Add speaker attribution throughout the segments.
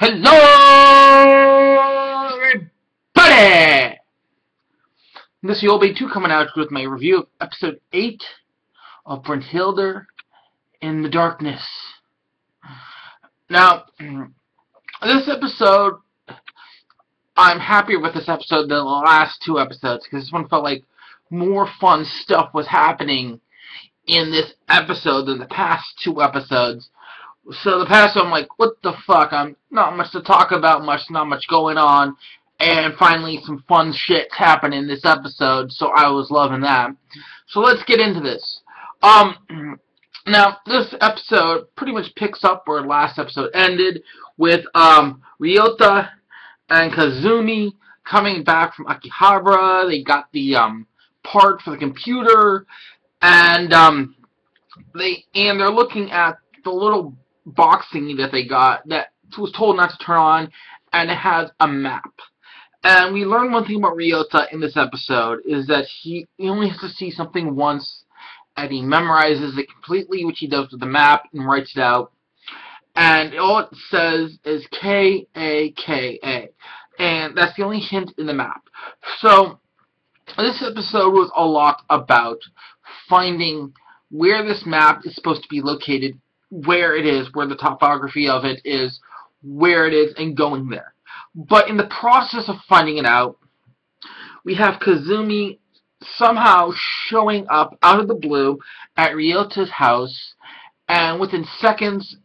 Speaker 1: Hello, everybody! This is Yolbe 2 coming out with my review of episode 8 of Brynhildr in the Darkness. Now, this episode, I'm happier with this episode than the last two episodes, because this one felt like more fun stuff was happening in this episode than the past two episodes. So the past one, I'm like, what the fuck? I'm not much to talk about, not much going on, and finally some fun shit's happening in this episode, so I was loving that. So let's get into this. Now, this episode pretty much picks up where last episode ended, with Ryota and Kazumi coming back from Akihabara. They got the part for the computer, and they're looking at the little box thingy that they got that was told not to turn on, and it has a map. And we learn one thing about Ryota in this episode is that he only has to see something once, and he memorizes it completely, which he does with the map, and writes it out. And all it says is K-A-K-A. And that's the only hint in the map. So, this episode was a lot about finding where this map is supposed to be located, where it is, where the topography of it is, where it is, and going there. But in the process of finding it out, we have Kazumi somehow showing up out of the blue at Ryota's house, and within seconds,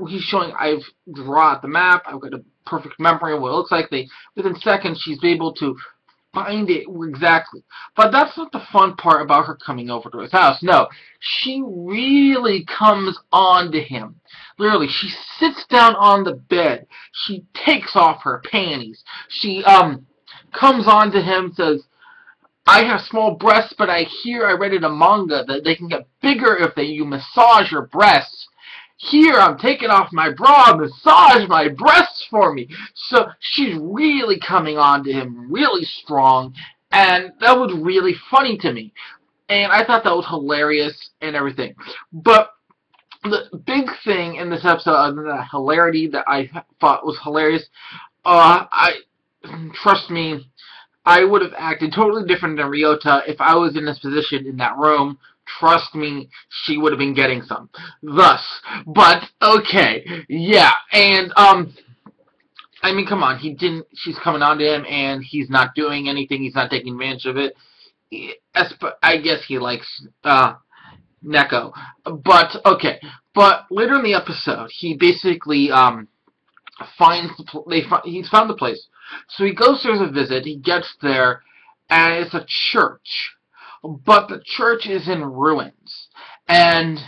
Speaker 1: he's showing, I've drawn out the map, I've got a perfect memory of what it looks like. Within seconds, she's able to find it exactly. But that's not the fun part about her coming over to his house. No, she really comes on to him. Literally, she sits down on the bed. She takes off her panties. She comes on to him, says, I have small breasts, but I read in a manga that they can get bigger if you massage your breasts. Here, I'm taking off my bra, massage my breasts for me. So she's really coming on to him, really strong, and that was really funny to me. And I thought that was hilarious and everything. But the big thing in this episode, other than the hilarity that I thought was hilarious, trust me, I would have acted totally different than Ryota if I was in this position in that room. Trust me, she would have been getting some. Thus, but, okay, yeah, and, I mean, come on, she's coming on to him, and he's not doing anything, he's not taking advantage of it. I guess he likes, Neko. But, okay, but later in the episode, he basically, he's found the place. So he goes there as a visit, he gets there, and it's a church. But the church is in ruins, and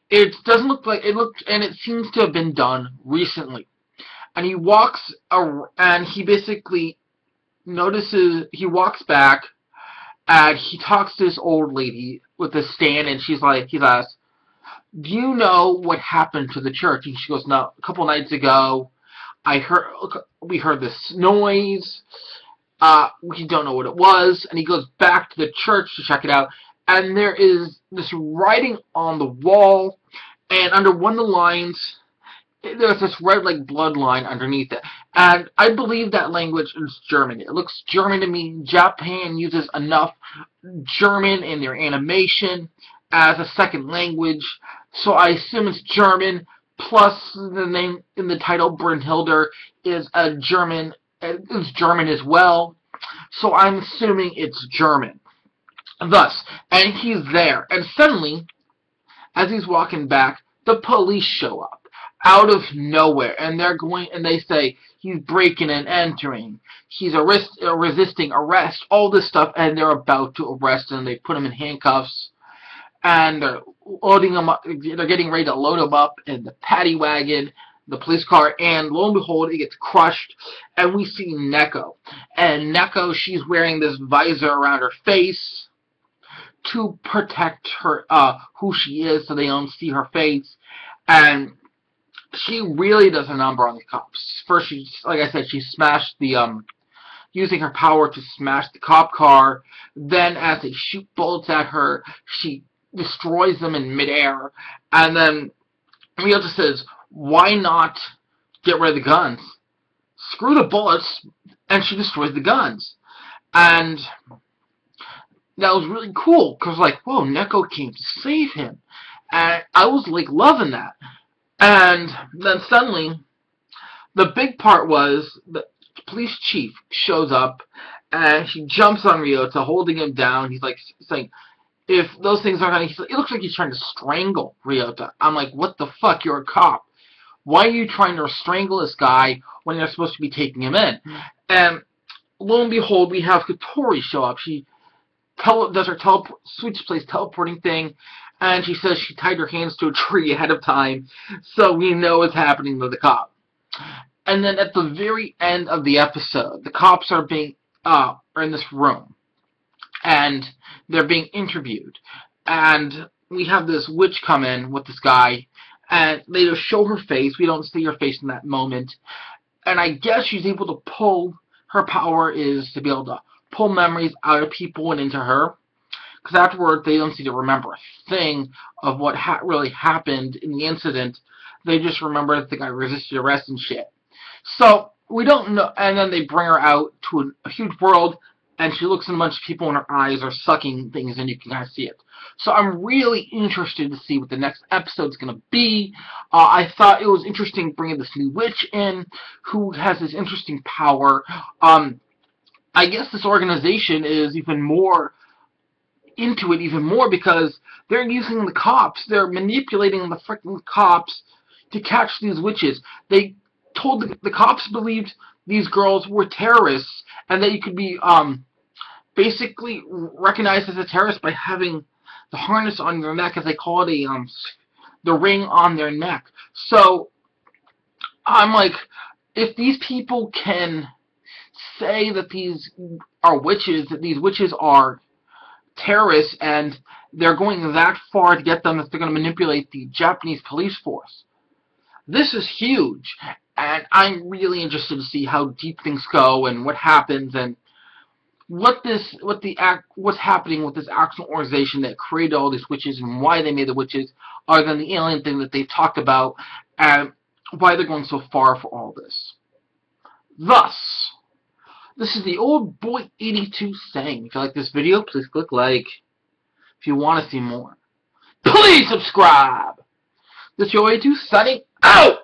Speaker 1: it doesn't look like and it seems to have been done recently. And he walks, and he basically notices, he walks back, and he talks to this old lady with a stand, and he asks, do you know what happened to the church? And she goes, no, a couple nights ago, we heard this noise. We don't know what it was, and he goes back to the church to check it out, and there is this writing on the wall, and under one of the lines, there's this red, like, blood line underneath it, and I believe that language is German. It looks German to me. Japan uses enough German in their animation as a second language, so I assume it's German, plus the name in the title, Brynhildr, is German as well, so I'm assuming it's German. Thus, and he's there, and suddenly, as he's walking back, the police show up out of nowhere, and they say he's breaking and entering, he's resisting arrest, all this stuff, and they're about to arrest him. They put him in handcuffs, and they're loading him up. They're getting ready to load him up in the paddy wagon, the police car, and lo and behold, it gets crushed, and we see Neko. And Neko, she's wearing this visor around her face to protect her, who she is, so they don't see her face, and she really does a number on the cops. First, like I said, she smashed the, using her power to smash the cop car. Then, as they shoot bullets at her, she destroys them in midair, and then Ryota says, why not get rid of the guns. Screw the bullets, and she destroys the guns. And that was really cool, because, like, whoa, Neko came to save him. And I was, like, loving that. And then suddenly, the big part was the police chief shows up, and he jumps on Ryota, holding him down. He's, like, saying, if those things aren't gonna... It looks like he's trying to strangle Ryota. I'm like, what the fuck? You're a cop. Why are you trying to strangle this guy when you're supposed to be taking him in? And lo and behold, we have Katori show up. She does her switch place teleporting thing, and she says she tied her hands to a tree ahead of time, so we know what's happening to the cop. And then at the very end of the episode, the cops are in this room, and they're being interviewed, and we have this witch come in with this guy, and they just show her face. We don't see her face in that moment, and I guess she's able to pull, her power is to be able to pull memories out of people and into her, because afterward they don't seem to remember a thing of what really happened in the incident. They just remember that the guy resisted arrest and shit. So we don't know, and then they bring her out to a huge world, and she looks at a bunch of people and her eyes are sucking things and you can kind of see it. So I'm really interested to see what the next episode's going to be. I thought it was interesting bringing this new witch in who has this interesting power. I guess this organization is even more into it even more because they're using the cops. They're manipulating the freaking cops to catch these witches. They told the cops believed these girls were terrorists and that you could be basically recognized as a terrorist by having the harness on your neck, as they call it, the ring on their neck. So I'm like, if these people can say that these are witches, that these witches are terrorists, and they're going that far to get them, that they're going to manipulate the Japanese police force. This is huge, and I'm really interested to see how deep things go and what happens and what's happening with this actual organization that created all these witches and why they made the witches, other than the alien thing that they've talked about, and why they're going so far for all this. Thus, this is the old boy 82 saying, if you like this video, please click like. If you want to see more, please subscribe. This is your 82 signing out!